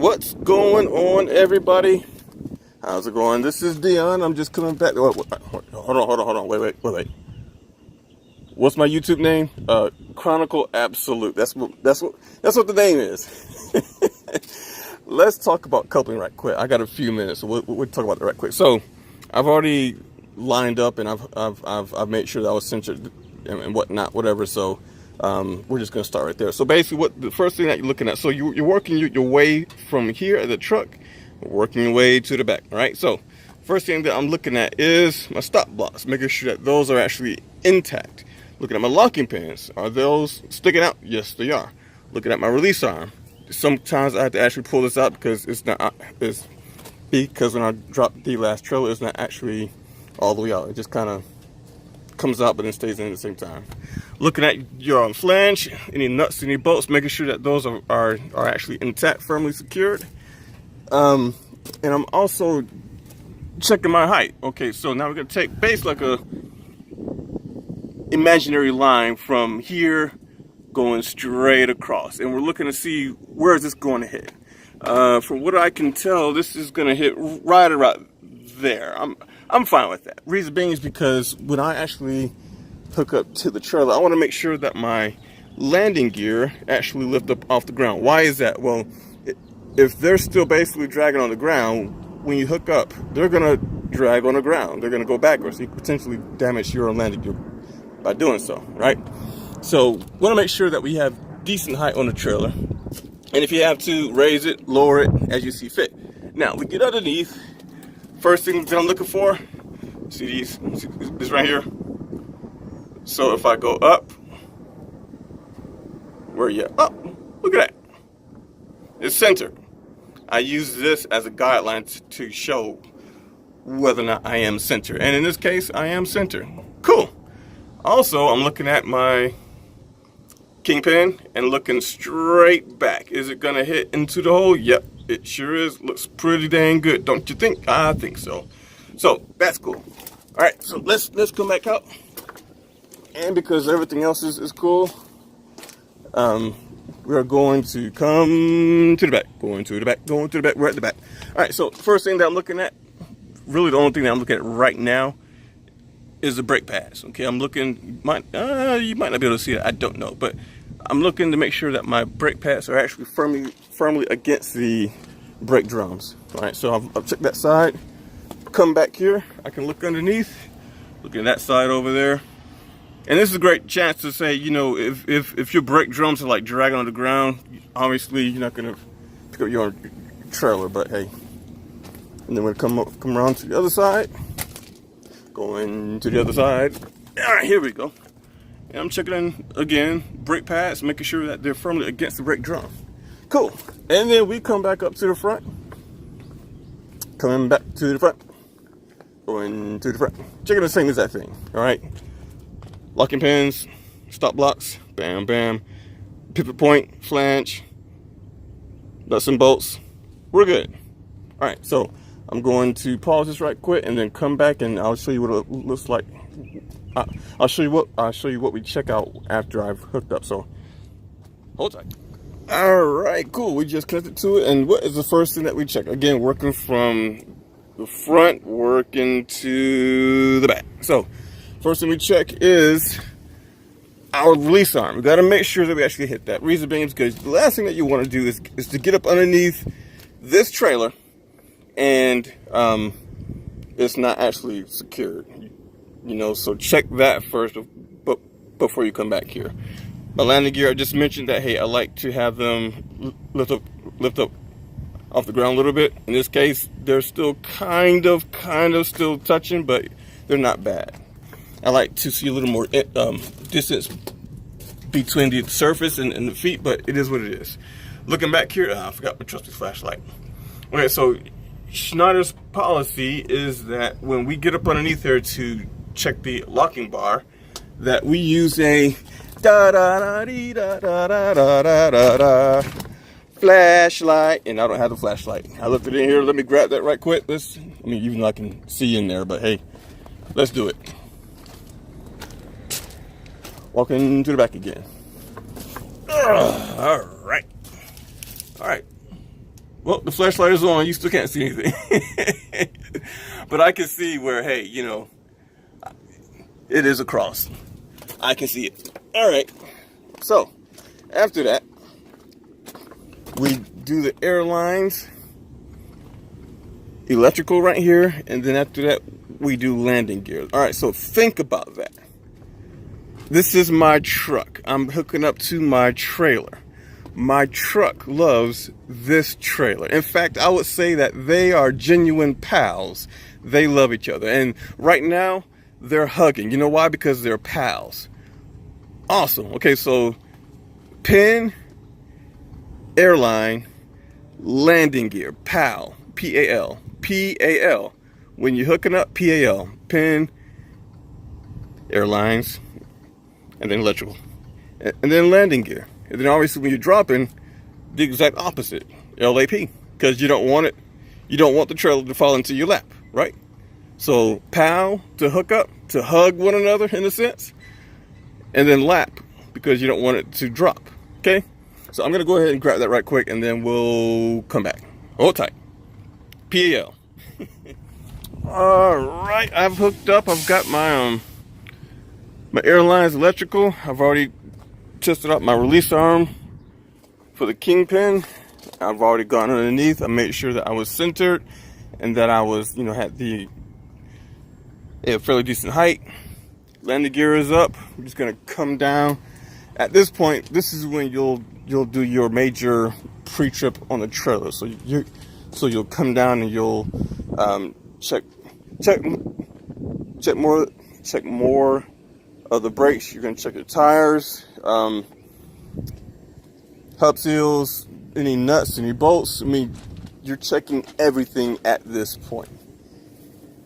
What's going on, everybody? How's it going? This is Dion. I'm just coming back. Hold on. Wait. What's my YouTube name? Chronicle Absolute. That's what the name is. Let's talk about coupling right quick. I got a few minutes, so we'll talk about that right quick. So, I've already lined up and I've made sure that I was centered and whatnot, whatever. So, we're just gonna start right there. So basically, what the first thing that you're looking at? So you're working your way from here at the truck, working your way to the back. All right. So first thing that I'm looking at is my stop blocks, making sure that those are actually intact. Looking at my locking pins, are those sticking out? Yes, they are. Looking at my release arm. Sometimes I have to actually pull this out because because when I dropped the last trailer, it's not actually all the way out. It just kind of comes out but then stays in at the same time. Looking at your flange, any nuts, any bolts, making sure that those are actually intact, firmly secured. And I'm also checking my height. Okay, so now we're gonna take basically like a imaginary line from here going straight across, and we're looking to see where is this going to hit. From what I can tell, this is gonna hit right around there. I'm fine with that. Reason being is because when I actually hook up to the trailer, I want to make sure that my landing gear actually lift up off the ground. Why is that? Well, if they're still basically dragging on the ground, when you hook up, they're gonna drag on the ground. They're gonna go backwards. So you potentially damage your landing gear by doing so, right? So want to make sure that we have decent height on the trailer. And if you have to, raise it, lower it as you see fit. Now we get underneath. First thing that I'm looking for, see this right here. So if I go up, where you at? Oh, look at that. It's centered. I use this as a guideline to show whether or not I am centered. And in this case, I am centered. Cool. Also, I'm looking at my kingpin and looking straight back. Is it gonna hit into the hole? Yep, it sure is. Looks pretty dang good, don't you think? I think so. So that's cool. All right, so let's come back out. And because everything else is cool, we are going to come to the back, going to the back. We're at the back. All right, so first thing that I'm looking at, really the only thing that I'm looking at right now, is the brake pads. Okay, I'm looking. You might not be able to see it. I don't know, but I'm looking to make sure that my brake pads are actually firmly against the brake drums. All right, so I'll check that side. Come back here. I can look underneath. Look at that side over there. And this is a great chance to say, you know, if your brake drums are like dragging on the ground, obviously you're not gonna pick up your trailer, but hey. And then we're gonna come around to the other side. Going to the other side. All right, here we go. And I'm checking in again, brake pads, making sure that they're firmly against the brake drum. Cool. And then we come back up to the front. Coming back to the front. Going to the front. Checking the same exact thing. All right. Locking pins, stop blocks, bam, bam. Pivot point, flange, nuts and bolts. We're good. All right, so I'm going to pause this right quick and then come back and I'll show you what it looks like. I'll show you what we check out after I've hooked up. So hold tight. All right, cool. We just connected to it, and what is the first thing that we check? Again, working from the front, working to the back. So first thing we check is our release arm. We got to make sure that we actually hit that. Reason being is because the last thing that you want to do is to get up underneath this trailer and it's not actually secured. You know, so check that first before you come back here. My landing gear, I just mentioned that, hey, I like to have them lift up off the ground a little bit. In this case, they're still kind of still touching, but they're not bad. I like to see a little more distance between the surface and the feet, but it is what it is. Looking back here, I forgot my trusty flashlight. Okay, so Schneider's policy is that when we get up underneath here to check the locking bar, that we use a flashlight, and I don't have the flashlight. I left it in here. Let me grab that right quick. Even though I can see in there, but hey, let's do it. Walking to the back again. All right. Well, the flashlight is on. You still can't see anything. But I can see where, hey, you know, it is a cross. I can see it. All right. So, after that, we do the airlines, electrical right here, and then after that, we do landing gear. All right, so think about that. This is my truck. I'm hooking up to my trailer. My truck loves this trailer. In fact, I would say that they are genuine pals. They love each other. And right now, they're hugging. You know why? Because they're pals. Awesome. Okay, so pin, airline, landing gear, PAL, P-A-L, P-A-L. When you're hooking up, P-A-L, pin, airlines, and then electrical, and then landing gear. And then obviously when you're dropping, the exact opposite, LAP, because you don't want the trailer to fall into your lap, right? So PAL to hook up, to hug one another in a sense, and then lap because you don't want it to drop, okay? So I'm gonna go ahead and grab that right quick and then we'll come back. Hold tight. PAL. All right, I've hooked up. I've got my my airlines electrical. I've already tested out my release arm for the kingpin. I've already gone underneath. I made sure that I was centered and that I was, you know, had a fairly decent height. Landing gear is up. I'm just gonna come down. At this point, this is when you'll do your major pre-trip on the trailer. So you'll come down and you'll check more of the brakes. You're gonna check your tires, hub seals, any nuts, any bolts. I mean, you're checking everything at this point.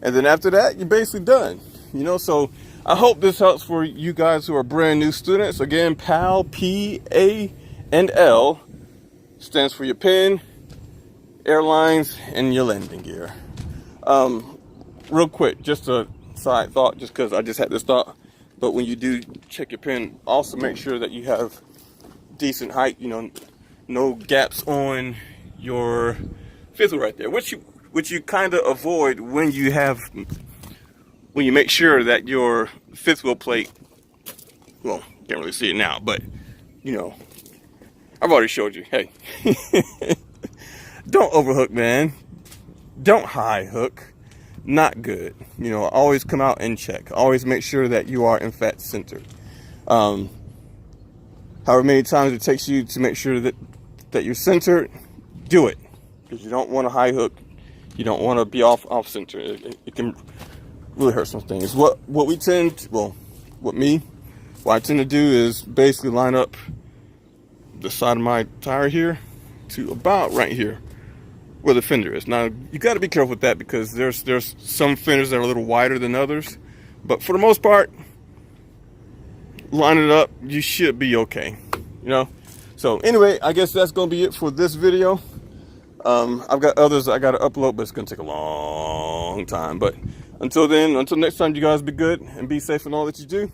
And then after that, you're basically done. You know, so I hope this helps for you guys who are brand new students. Again, PAL, P-A-N-L, stands for your pin, airlines, and your landing gear. Real quick, just a side thought, just because I just had this thought. But when you do check your pin, also make sure that you have decent height, you know, no gaps on your fifth wheel right there, which you kind of avoid when you make sure that your fifth wheel plate, well, you can't really see it now, but you know, I've already showed you, hey, don't overhook, man. Don't high hook. Not good. You know, always come out and check. Always make sure that you are in fact centered. However many times it takes you to make sure that you're centered, do it. Because you don't want to high hook. You don't want to be off center. It can really hurt some things. What I tend to do is basically line up the side of my tire here to about right here where the fender is. Now you got to be careful with that because there's some fenders that are a little wider than others, but for the most part, line it up, you should be okay, you know. So anyway, I guess that's gonna be it for this video. I've got others I got to upload, but it's gonna take a long time. But until then, until next time, you guys be good and be safe in all that you do.